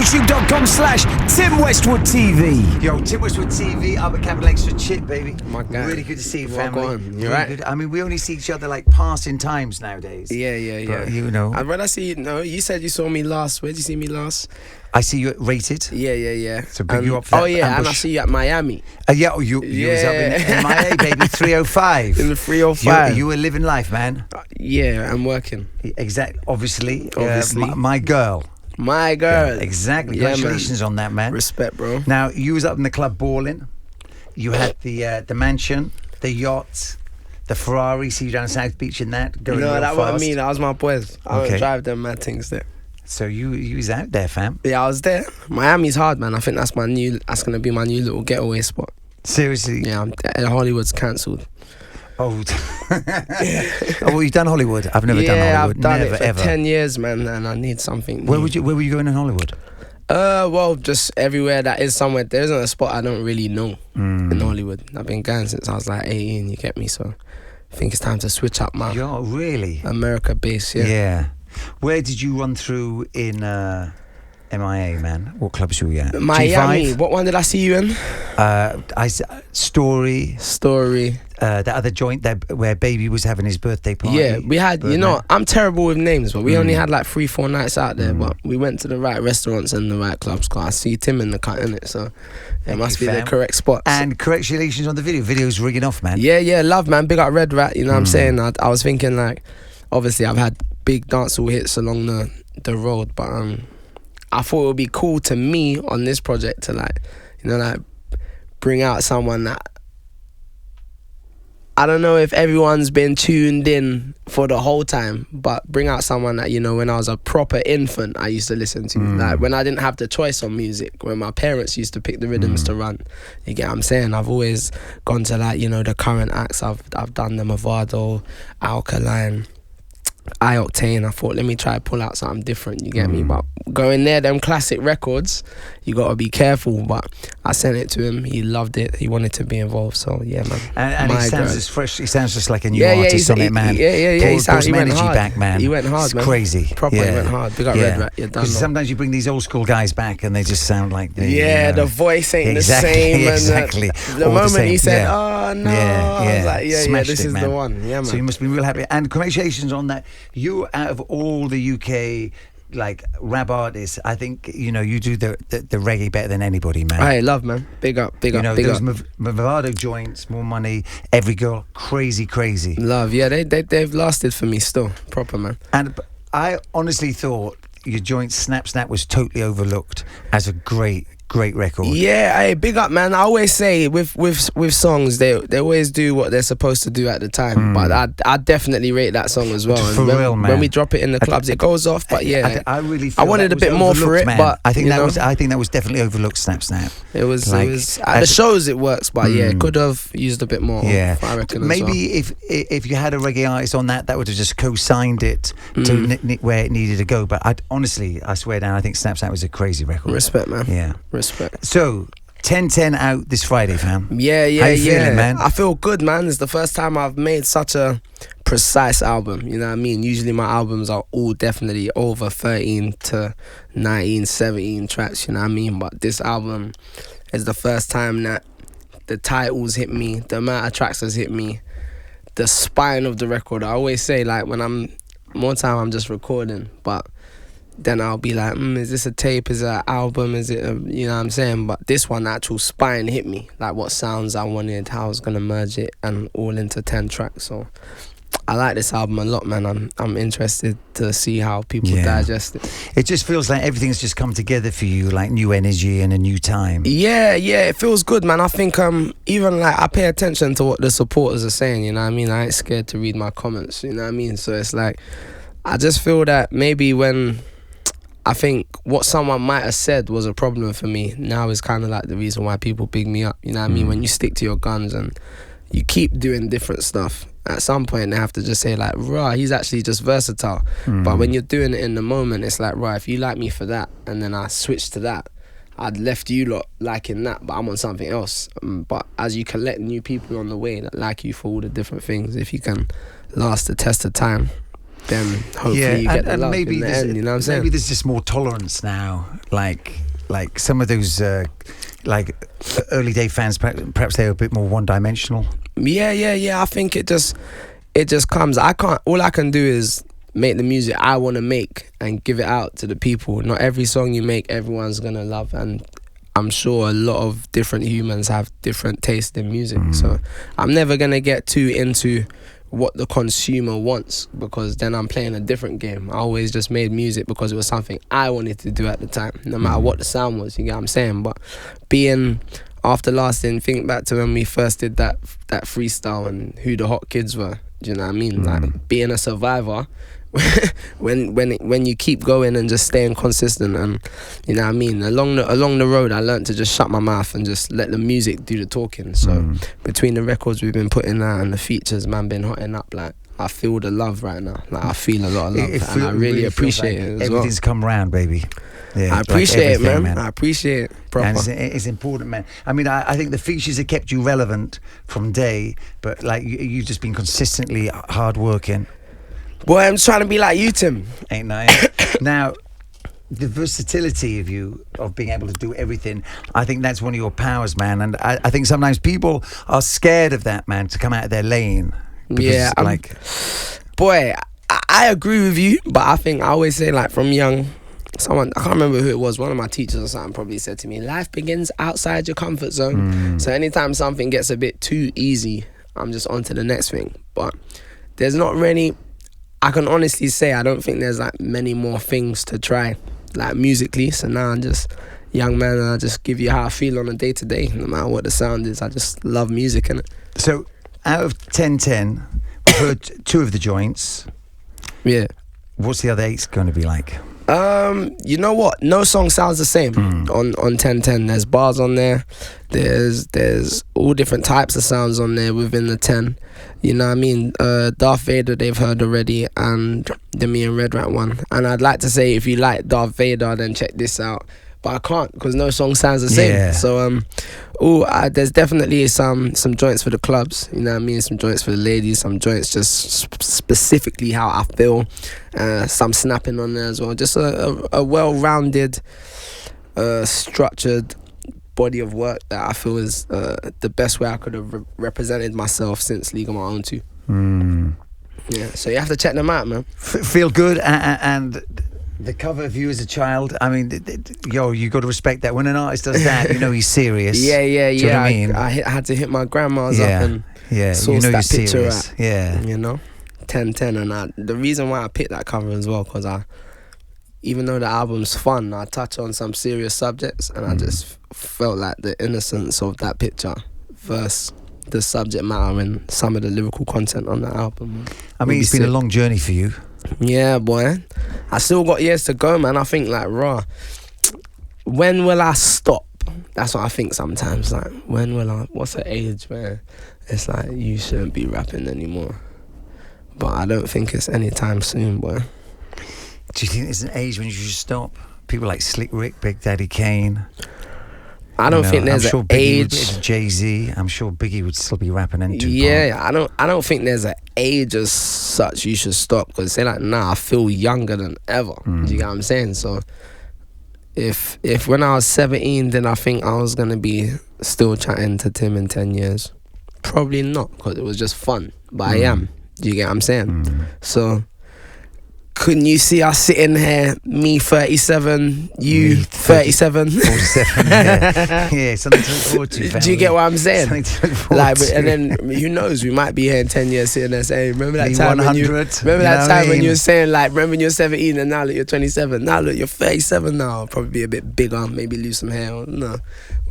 YouTube.com/Tim Westwood TV. Yo, Tim Westwood TV up at Capital XTRA Chip, baby. My guy. Really good to see you, family. You right? Good. I mean, we only see each other like passing times nowadays. Yeah. But, you know. And when I see you, you said you saw me last. Where did you see me last? I see you at Rated. Yeah. So big you up for that and I ambush. see you at Miami. You was up in MIA, baby, 305. In the 305. You were living life, man. Yeah, I'm working. Exactly. Obviously. Obviously. My girl. My girl. Yeah, exactly. Yeah, Congratulations on that, man. Respect, bro. Now, you was up in the club balling. You had the mansion, the yacht, the Ferrari. See you down South Beach in that. Going real that fast. wasn't me. That was my boys. I don't drive them mad things there. So you was out there, fam. Yeah, I was there. Miami's hard, man. I think that's gonna be my new little getaway spot. Seriously? Yeah, Hollywood's cancelled. Oh, well, you've done Hollywood. I've never done Hollywood. I've done never, it for ever. 10 years, man, and I need something new. Where were you going in Hollywood? Well, just everywhere that is somewhere. There isn't a spot I don't really know in Hollywood. I've been going since I was like 18, you get me? So I think it's time to switch up my really? America base, yeah. Where did you run through in MIA, man? What clubs were you at? Miami. G5? What one did I see you in? Story. That other joint where Baby was having his birthday party. Yeah, we had, I'm terrible with names, but we only had like 3-4 nights out there, but we went to the right restaurants and the right clubs. Cause I see Tim in the cut, innit? So it must be the correct spot. And congratulations on the video. Video's rigging off, man. Yeah, love, man. Big up Red Rat, you know what I'm saying? I was thinking, like, obviously I've had big dancehall hits along the road, but I thought it would be cool to me on this project to like bring out someone that I don't know if everyone's been tuned in for the whole time, but bring out someone that, when I was a proper infant, I used to listen to. Like when I didn't have the choice on music, when my parents used to pick the rhythms to run. You get what I'm saying? I've always gone to the current acts. I've done the Movado, Alkaline, I-Octane. I thought, let me try to pull out something different, you get me? But going there, them classic records, you got to be careful. But I sent it to him, he loved it, he wanted to be involved, so yeah, man. And he sounds just fresh, he sounds just like a new artist on it, man. Yeah, he went energy hard. back, man. He went hard, it's man. Crazy. Proper, he went hard. Big up Red Rat, you're done. Because sometimes you bring these old school guys back and they just sound like the voice ain't the same. Exactly. The moment he said, oh no, I was like, this is the one. Yeah, man. So you must be real happy. And congratulations on that. You, out of all the UK rap artists, I think you do the reggae better than anybody, man. Hey, love, man. Big up. Those Movado joints, More Money, Every Girl, crazy. Love, yeah, they've lasted for me still, proper, man. And I honestly thought your joint Snap was totally overlooked as a great record. Yeah, hey, big up, man. I always say with songs, they always do what they're supposed to do at the time. But I definitely rate that song as well. For real, man. When we drop it in the clubs, it goes off. But yeah, I really feel I wanted a bit more for it, man. but I think that was definitely overlooked. Snap. It was at the shows it works, but yeah, it could have used a bit more. Yeah, I reckon. Maybe if you had a reggae artist on that would have just co-signed it to where it needed to go. But I swear down, I think Snap was a crazy record. Respect, man. Yeah. Respect. So, TEN10 out this Friday, fam. Yeah. How you feeling, man? I feel good, man. It's the first time I've made such a precise album. You know what I mean? Usually my albums are all definitely over 13 to 19, 17 tracks. You know what I mean? But this album is the first time that the titles hit me, the amount of tracks has hit me, the spine of the record. I always say, like, when I'm just recording, but then I'll be like, is this a tape? Is it an album? Is it you know what I'm saying? But this one, the actual spine hit me. Like what sounds I wanted, how I was going to merge it, and all into 10 tracks. So I like this album a lot, man. I'm interested to see how people digest it. It just feels like everything's just come together for you, like new energy and a new time. Yeah, it feels good, man. I think even like I pay attention to what the supporters are saying, you know what I mean? I ain't scared to read my comments, you know what I mean? So it's like, I just feel that maybe when I think what someone might have said was a problem for me, now is kind of like the reason why people big me up. You know what I mean? When you stick to your guns and you keep doing different stuff, at some point they have to just say like, rah, he's actually just versatile. But when you're doing it in the moment, it's like, right, if you like me for that and then I switch to that, I'd left you lot liking that, but I'm on something else. But as you collect new people on the way that like you for all the different things, if you can last the test of time, then hopefully you get the love in the end. You know what I'm saying? Maybe there's just more tolerance now. Like some of those like early day fans, perhaps they were a bit more one dimensional. Yeah. I think it just comes. All I can do is make the music I want to make and give it out to the people. Not every song you make, everyone's gonna love, and I'm sure a lot of different humans have different taste in music. So I'm never gonna get too into what the consumer wants, because then I'm playing a different game. I always just made music because it was something I wanted to do at the time, no matter what the sound was. You get what I'm saying? But being after lasting, think back to when we first did that freestyle and who the hot kids were. Do you know what I mean? Like being a survivor. when you keep going and just staying consistent, and you know what I mean, along the road I learned to just shut my mouth and just let the music do the talking. So between the records we've been putting out and the features, man, been hotting up. Like I feel the love right now. Like I feel a lot of love, and I really appreciate it as everything's come round, baby. Yeah, I appreciate like it, man. I appreciate it. Proper. And it's important, man. I mean, I think the features have kept you relevant from day, but like you've just been consistently hard working. Boy, I'm trying to be like you, Tim. Ain't nice. Now, the versatility of you, of being able to do everything, I think that's one of your powers, man. And I think sometimes people are scared of that, man, to come out of their lane. Yeah, boy, I agree with you, but I think I always say, like, from young, someone, I can't remember who it was, one of my teachers or something probably said to me, life begins outside your comfort zone. So anytime something gets a bit too easy, I'm just on to the next thing. But there's not really... I can honestly say I don't think there's like many more things to try, like musically. So now I'm just young man, and I just give you how I feel on a day to day, no matter what the sound is. I just love music, innit? So out of 1010, we've heard 2 of the joints. Yeah. What's the other 8 going to be like? You know what? No song sounds the same on 1010. There's bars on there. There's all different types of sounds on there within the 10. You know what I mean? Darth Vader they've heard already, and the Me and Red Rat one. And I'd like to say if you like Darth Vader, then check this out. But I can't, because no song sounds the same. Yeah. So there's definitely some joints for the clubs. You know what I mean? Some joints for the ladies. Some joints just specifically how I feel. Some snapping on there as well. Just a well-rounded, structured body of work that I feel is the best way I could have represented myself since League of My Own too. Yeah, so you have to check them out, man. Feel good, and the cover of you as a child, I mean, you got to respect that. When an artist does that, you know he's serious. Yeah. Do you know what I mean? I had to hit my grandma's up and source that picture serious. out. Yeah. You know, 1010, and the reason why I picked that cover as well, because even though the album's fun, I touch on some serious subjects, and I just felt like the innocence of that picture versus the subject matter and some of the lyrical content on the album. I mean, it's been a long journey for you. Yeah, boy. I still got years to go, man. I think, like, when will I stop? That's what I think sometimes. Like, when will I? What's the age where it's like, you shouldn't be rapping anymore? But I don't think it's anytime soon, boy. Do you think there's an age when you should stop? People like Slick Rick, Big Daddy Kane. I don't think there's an age. Jay-Z, I'm sure Biggie would still be rapping and Tupac. Yeah, I don't think there's an age as such you should stop, because they're like, nah, I feel younger than ever. Do you get what I'm saying? So if when I was 17, then I think I was gonna be still chatting to Tim in 10 years. Probably not, because it was just fun. But I am. Do you get what I'm saying? So couldn't you see us sitting here, me 37, you 37? 47, yeah, something to look forward to. Do you get what I'm saying? Something to look forward to. And then who knows? We might be here in 10 years sitting there saying, remember that time when you were saying, like, remember when you were 17 and now look, you're 27. Now look, you're 37 now. I'll probably be a bit bigger, maybe lose some hair. No,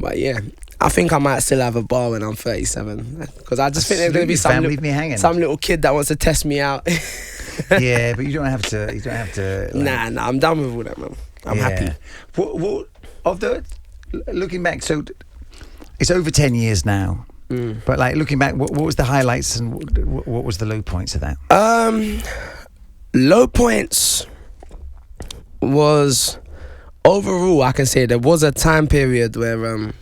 but yeah. I think I might still have a bar when I'm 37, because I just think there's going to be some little kid that wants to test me out. Yeah, but you don't have to. Like, nah, I'm done with all that, man. I'm happy. What looking back, so it's over 10 years now. But like looking back, what was the highlights and what was the low points of that? Low points was overall, I can say there was a time period where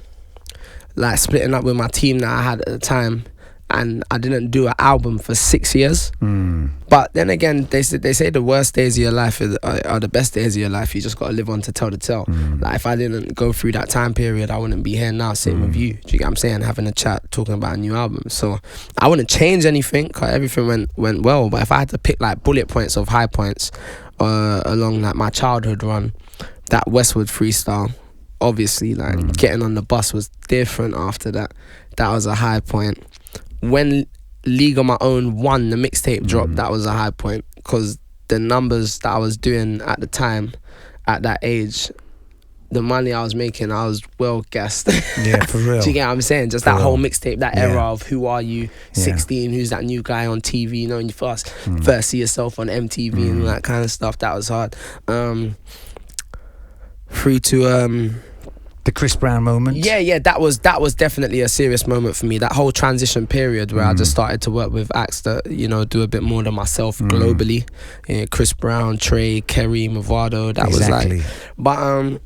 like splitting up with my team that I had at the time, and I didn't do an album for 6 years. But then again, they say the worst days of your life are the best days of your life. You just got to live on to tell the tale. Like, if I didn't go through that time period, I wouldn't be here now sitting with you. Do you get what I'm saying? Having a chat, talking about a new album. So I wouldn't change anything, cause everything went well. But if I had to pick like bullet points of high points along like my childhood run, that Westwood freestyle, obviously, like getting on the bus was different after that. That was a high point. When League on My Own won the mixtape drop, that was a high point, because the numbers that I was doing at the time, at that age, the money I was making, I was well gassed. Yeah, for real. Do you get what I'm saying? Just For that real. whole mixtape, that era of Who Are You, 16, who's that new guy on TV, you know, when you first see yourself on MTV and all that kind of stuff. That was hard. Through to the Chris Brown moment. Yeah, that was definitely a serious moment for me. That whole transition period where I just started to work with acts that, you know, do a bit more than myself globally. Yeah, Chris Brown, Trey, Kerry, Movado. That was like, but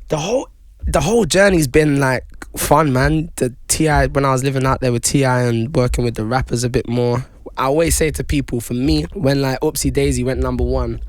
the whole journey's been like fun, man. The T.I., when I was living out there with T.I. and working with the rappers a bit more, I always say to people, for me, when like Oopsie Daisy went #1,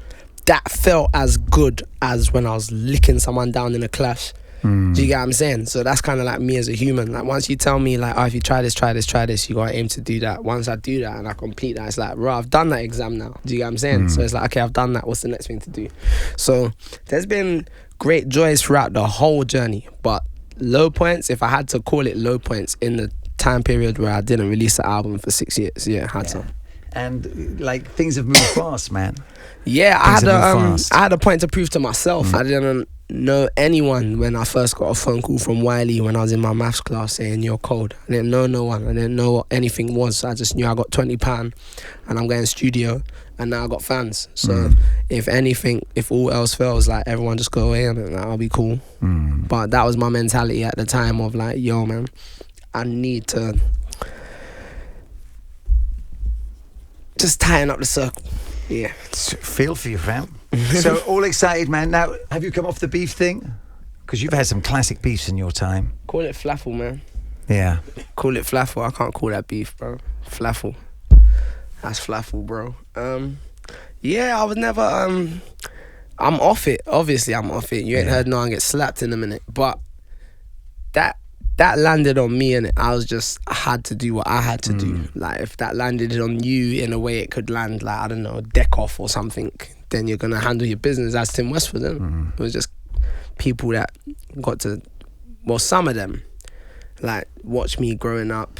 that felt as good as when I was licking someone down in a clash. Do you get what I'm saying? So that's kind of like me as a human. Like, once you tell me like, oh, if you try this, you gotta aim to do that. Once I do that and I complete that, it's like, bro, I've done that exam now. Do you get what I'm saying? So it's like, okay, I've done that. What's the next thing to do? So there's been great joys throughout the whole journey, but low points, if I had to call it low points, in the time period where I didn't release an album for 6 years, I had to. And like, things have moved fast, man. Yeah, I had a point to prove to myself. I didn't know anyone when I first got a phone call from Wiley when I was in my maths class saying you're cold. I didn't know no one. I didn't know what anything was. I just knew I got £20 and I'm going studio, and now I got fans. So if anything, if all else fails, like, everyone just go away and I'll be cool. But that was my mentality at the time of like, yo, man, I need to just tighten up the circle. Yeah. Feel for you, fam. So, all excited, man. Now, have you come off the beef thing? Because you've had some classic beefs in your time. Call it flaffle, man. Yeah. Call it flaffle. I can't call that beef, bro. Flaffle. That's flaffle, bro. Yeah, I was never, I'm off it. Obviously, I'm off it. You ain't heard no one get slapped in a minute. But that landed on me, and I had to do what I had to do. Like, if that landed on you in a way it could land, like, I don't know, deck off or something, then you're gonna handle your business as Tim Westwood. It was just people that got to, well, some of them, like, watch me growing up.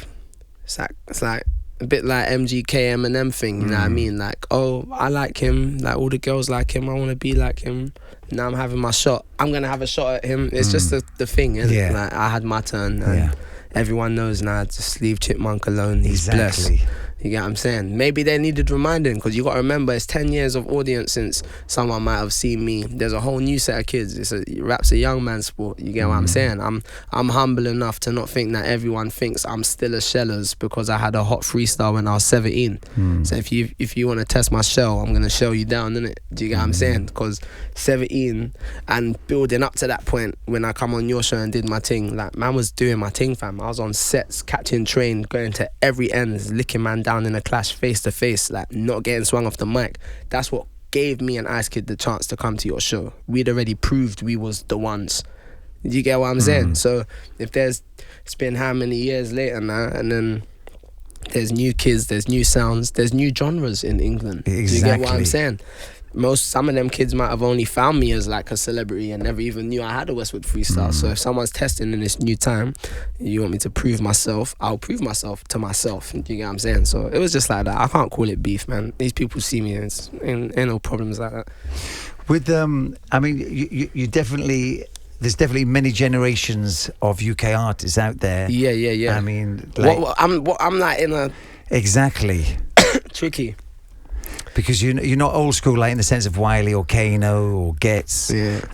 It's like a bit like MGK Eminem thing, you know what I mean? Like, oh, I like him, like, all the girls like him, I want to be like him. Now I'm having my shot. I'm going to have a shot at him. It's just the thing, isn't it? Like, I had my turn, and everyone knows now, just leave Chipmunk alone. He's blessed. You get what I'm saying? Maybe they needed reminding, because you got to remember, it's 10 years of audience since someone might have seen me. There's a whole new set of kids. Rap's a young man's sport. You get what I'm saying? I'm humble enough to not think that everyone thinks I'm still a shellers because I had a hot freestyle when I was 17. So if you want to test my shell, I'm gonna shell you down, innit? Do you get what I'm saying? Because 17 and building up to that point, when I come on your show and did my thing, like, man was doing my thing, fam. I was on sets, catching train, going to every end, licking man down in a clash face to face, like, not getting swung off the mic. That's what gave me and Ice Kid the chance to come to your show. We'd already proved we was the ones. You get what I'm saying? So if it's been how many years later now, and then there's new kids, there's new sounds, there's new genres in England. Exactly. Do you get what I'm saying? Some of them kids might have only found me as like a celebrity and never even knew I had a Westwood freestyle. So if someone's testing in this new time, you want me to prove myself, I'll prove myself to myself. Do you get what I'm saying? So it was just like that. I can't call it beef, man. These people see me, and ain't no problems like that. With I mean, you definitely, there's definitely many generations of UK artists out there. Yeah. I mean, like, I'm like in a exactly tricky. Because you're not old school, like, in the sense of Wiley or Kano or Getz,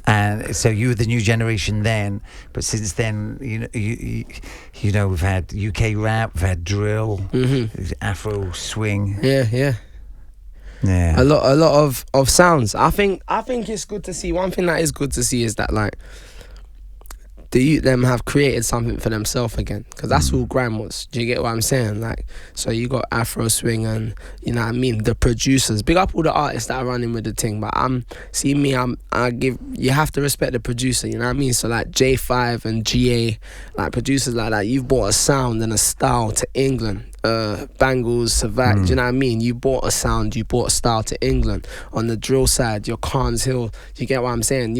and so you were the new generation then. But since then, you know, we've had UK rap, we've had drill, Afro swing. Yeah. A lot of sounds. I think it's good to see. One thing that is good to see is that, like, the youth them have created something for themselves again, because that's all grime was. Do you get what I'm saying? Like, so you got Afro Swing and, you know what I mean, the producers. Big up all the artists that are running with the thing, but you have to respect the producer, you know what I mean? So like J5 and GA, like producers like that, you've brought a sound and a style to England. Bangles, Savak, do you know what I mean? You brought a sound, you brought a style to England. On the drill side, your Carnes Hill, do you get what I'm saying?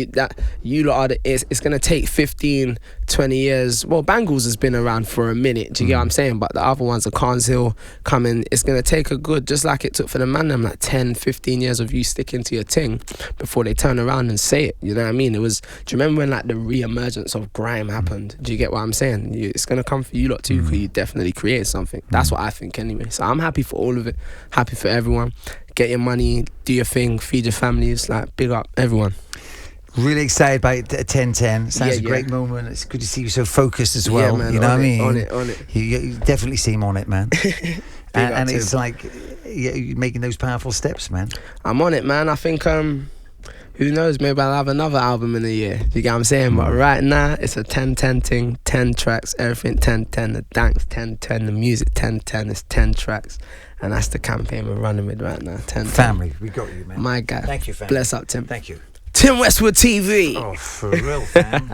It's gonna take 15, 20 years. Well, Bangles has been around for a minute, do you get what I'm saying? But the other ones, the Carnes Hill coming, it's gonna take a good, just like it took for the man them, like 10, 15 years of you sticking to your thing before they turn around and say it, you know what I mean? Do you remember when like the re-emergence of grime happened? Do you get what I'm saying? It's gonna come for you lot too, because you definitely created something. That's what I think anyway. So I'm happy for all of it, happy for everyone. Get your money, do your thing, feed your families, like big up everyone. Really excited about TEN10. Sounds a great moment. It's good to see you so focused as well. Man, you know what I mean? On it. You definitely seem on it, man. and it's like you're making those powerful steps, man. I'm on it, man. I think who knows, maybe I'll have another album in a year. You get what I'm saying? But right now, it's a 10-10 thing, 10 tracks, everything 10-10, the dance 10-10, the music 10-10, it's 10 tracks. And that's the campaign we're running with right now, 10-10. Family, we got you, man. My guy. Thank you, fam. Bless up, Tim. Thank you. Tim Westwood TV. Oh, for real, fam.